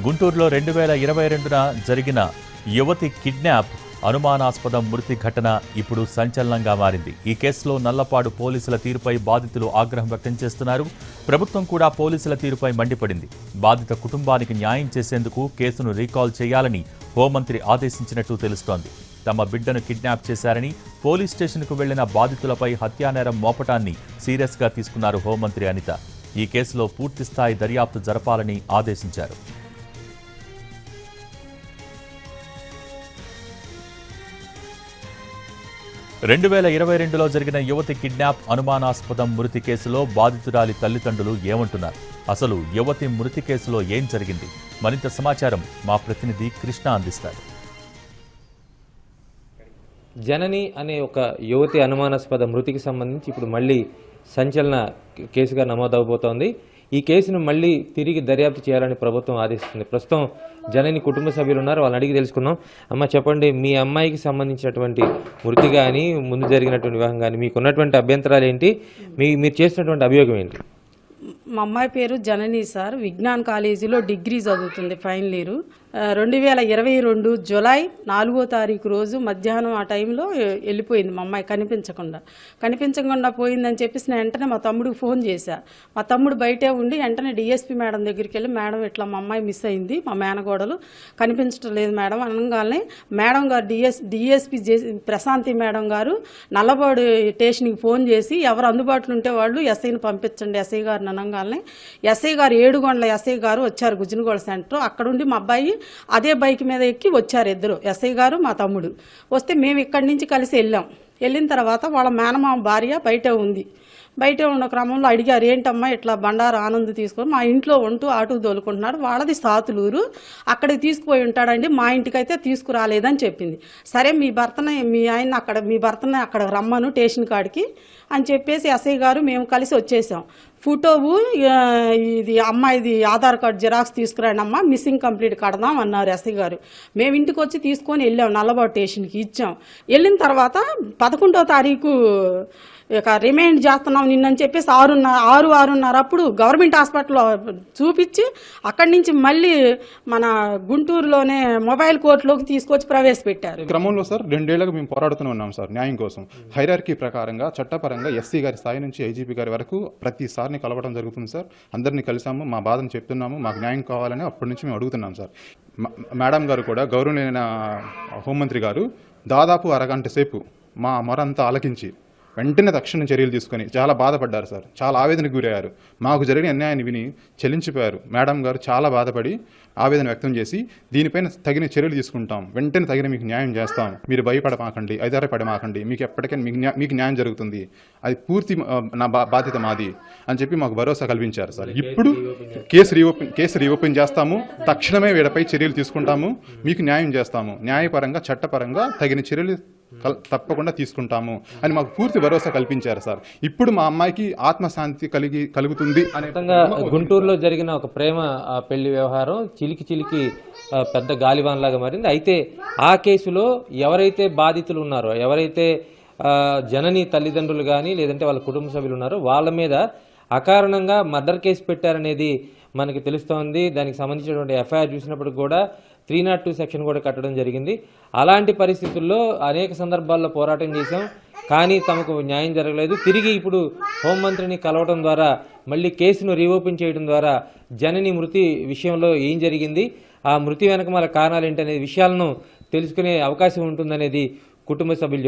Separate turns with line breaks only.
గుంటూరులో 2022న జరిగిన యువతి కిడ్నాప్ అనుమానాస్పద మృతి ఘటన ఇప్పుడు సంచలనంగా మారింది. ఈ కేసులో నల్లపాడు పోలీసుల తీరుపై బాధితులు ఆగ్రహం వ్యక్తం చేస్తున్నారు. ప్రభుత్వం కూడా పోలీసుల తీరుపై మండిపడింది. బాధిత కుటుంబానికి న్యాయం చేసేందుకు కేసును రీకాల్ చేయాలని హోంమంత్రి ఆదేశించినట్టు తెలుస్తోంది. తమ బిడ్డను కిడ్నాప్ చేశారని పోలీస్ స్టేషన్కు వెళ్లిన బాధితులపై హత్యానేరం మోపటాన్ని సీరియస్గా తీసుకున్నారు హోంమంత్రి అనిత. ఈ కేసులో పూర్తిస్థాయి దర్యాప్తు జరపాలని ఆదేశించారు. రెండు 2022లో జరిగిన యువతి కిడ్నాప్ అనుమానాస్పద మృతి కేసులో బాధితురాలి తల్లిదండ్రులు ఏమంటున్నారు? అసలు యువతి మృతి కేసులో ఏం జరిగింది? మరింత సమాచారం మా ప్రతినిధి కృష్ణ అందిస్తారు.
జనని అనే ఒక యువతి అనుమానాస్పద మృతికి సంబంధించి ఇప్పుడు మళ్ళీ సంచలన కేసుగా నమోదవబోతోంది. ఈ కేసును మళ్ళీ తిరిగి దర్యాప్తు చేయాలని ప్రభుత్వం ఆదేశిస్తుంది. ప్రస్తుతం జనని కుటుంబ సభ్యులు ఉన్నారు, వాళ్ళని అడిగి తెలుసుకుందాం. అమ్మ, చెప్పండి, మీ అమ్మాయికి సంబంధించినటువంటి మృతి కానీ ముందు జరిగినటువంటి వివాహం కానీ మీకు ఉన్నటువంటి అభ్యంతరాలు ఏంటి? మీరు చేసినటువంటి అభియోగం ఏంటి?
మా అమ్మాయి పేరు జనని సార్. విజ్ఞాన్ కాలేజీలో డిగ్రీ చదువుతుంది, ఫైనల్ ఇయర్. 2022 జూలై 4వ తారీఖు రోజు మధ్యాహ్నం ఆ టైంలో వెళ్ళిపోయింది. మా అమ్మాయి కనిపించకుండా పోయిందని చెప్పేసి నేను వెంటనే మా తమ్ముడికి ఫోన్ చేశా. మా తమ్ముడు బయటే ఉండి వెంటనే డిఎస్పీ మేడం దగ్గరికి వెళ్ళి, మేడం ఇట్లా మా అమ్మాయి మిస్ అయింది, మా మేనగోడలు కనిపించడం లేదు మేడం అనగానే, మేడం గారు డిఎస్పీ ప్రశాంతి మేడం గారు నల్లబాడు స్టేషన్కి ఫోన్ చేసి ఎవరు అందుబాటులో ఉంటే వాళ్ళు ఎస్ఐని పంపించండి ఎస్ఐ గారిని అనగానే, ఎస్ఐ గారు ఏడుగొండల ఎస్ఐ గారు వచ్చారు గుజ్జినగోడ సెంటర్. అక్కడుండి మా అబ్బాయి అదే బైక్ మీద ఎక్కి వచ్చారు ఇద్దరు, ఎస్ఐ గారు మా తమ్ముడు. వస్తే మేము ఇక్కడి నుంచి కలిసి వెళ్ళిన తర్వాత వాళ్ళ మేనమామ భార్య బయట ఉన్న క్రమంలో అడిగారు, ఏంటమ్మా ఇట్లా బండారు ఆనంద్ తీసుకొని మా ఇంట్లో ఉంటూ ఆటో తోలుకుంటున్నాడు, వాళ్ళది సాతులూరు, అక్కడికి తీసుకుపోయి ఉంటాడండి, మా ఇంటికైతే తీసుకురాలేదని చెప్పింది. సరే మీ భర్తని అక్కడ రమ్మను స్టేషన్ కాడికి అని చెప్పేసి ఎస్ఐ గారు మేము కలిసి వచ్చేసాం. ఫోటోవు ఇది అమ్మాయిది ఆధార్ కార్డు జిరాక్స్ తీసుకురండి అమ్మా, మిస్సింగ్ కంప్లీట్ కడదాం అన్నారు ఎస్ఐ గారు. మేము ఇంటికి వచ్చి తీసుకొని వెళ్ళాం, నల్లబాటు స్టేషన్కి ఇచ్చాం. వెళ్ళిన తర్వాత 11వ తారీఖు ఇక రిమైండ్ చేస్తున్నాం నిన్నని చెప్పేసి 6:30 అప్పుడు గవర్నమెంట్ హాస్పిటల్లో చూపించి అక్కడి నుంచి మళ్ళీ మన గుంటూరులోనే మొబైల్ కోర్టులోకి తీసుకొచ్చి ప్రవేశపెట్టారు.
క్రమంలో సార్ 2 ఏళ్లుగా మేము పోరాడుతూనే ఉన్నాం సార్ న్యాయం కోసం. హైరార్కీ ప్రకారంగా చట్టపరంగా ఎస్సీ గారి స్థాయి నుంచి ఐజీపీ గారి వరకు ప్రతిసారిని కలవడం జరుగుతుంది సార్. అందరినీ కలిసాము, మా బాధను చెప్తున్నాము, మాకు న్యాయం కావాలని అప్పటి నుంచి మేము అడుగుతున్నాం సార్. మేడం గారు కూడా, గౌరవనీయ హోంమంత్రి గారు దాదాపు అరగంట సేపు మా మొరంతా ఆలకించి వెంటనే తక్షణ చర్యలు తీసుకొని చాలా బాధపడ్డారు సార్. చాలా ఆవేదనకు గురయ్యారు. మాకు జరిగిన అన్యాయాన్ని విని చెల్లించిపోయారు. మేడం గారు చాలా బాధపడి ఆవేదన వ్యక్తం చేసి దీనిపైన తగిన చర్యలు తీసుకుంటాం, వెంటనే తగిన మీకు న్యాయం చేస్తాం, మీరు భయపడమాకండి, ఐదారపడమాకండి, మీకు ఎప్పటికైనా మీకు న్యాయం జరుగుతుంది, అది పూర్తి నా బాధ్యత మాది అని చెప్పి మాకు భరోసా కల్పించారు సార్. ఇప్పుడు కేసు రీఓపెన్ చేస్తాము, తక్షణమే వీళ్ళపై చర్యలు తీసుకుంటాము, మీకు న్యాయం చేస్తాము, న్యాయపరంగా చట్టపరంగా తగిన చర్యలు తప్పకుండా తీసుకుంటాము అని మాకు పూర్తి భరోసా కల్పించారు సార్. ఇప్పుడు మా అమ్మాయికి ఆత్మశాంతి కలుగుతుంది అనే
గుంటూరులో జరిగిన ఒక ప్రేమ పెళ్లి వ్యవహారం చిలికి పెద్ద గాలివాన్లాగా మారింది. అయితే ఆ కేసులో ఎవరైతే బాధితులు ఉన్నారో, ఎవరైతే జనని తల్లిదండ్రులు కానీ లేదంటే వాళ్ళ కుటుంబ సభ్యులు ఉన్నారో వాళ్ళ మీద అకారణంగా మర్డర్ కేసు పెట్టారనేది మనకి తెలుస్తోంది. దానికి సంబంధించినటువంటి ఎఫ్ఐఆర్ చూసినప్పుడు కూడా 302 సెక్షన్ కూడా కట్టడం జరిగింది. అలాంటి పరిస్థితుల్లో అనేక సందర్భాల్లో పోరాటం చేశాం, కానీ తమకు న్యాయం జరగలేదు. తిరిగి ఇప్పుడు హోంమంత్రిని కలవడం ద్వారా మళ్ళీ కేసును రీఓపెన్ చేయడం ద్వారా జనని మృతి విషయంలో ఏం జరిగింది, ఆ మృతి వెనక మన కారణాలు ఏంటనే విషయాలను తెలుసుకునే అవకాశం ఉంటుందనేది కుటుంబ సభ్యులు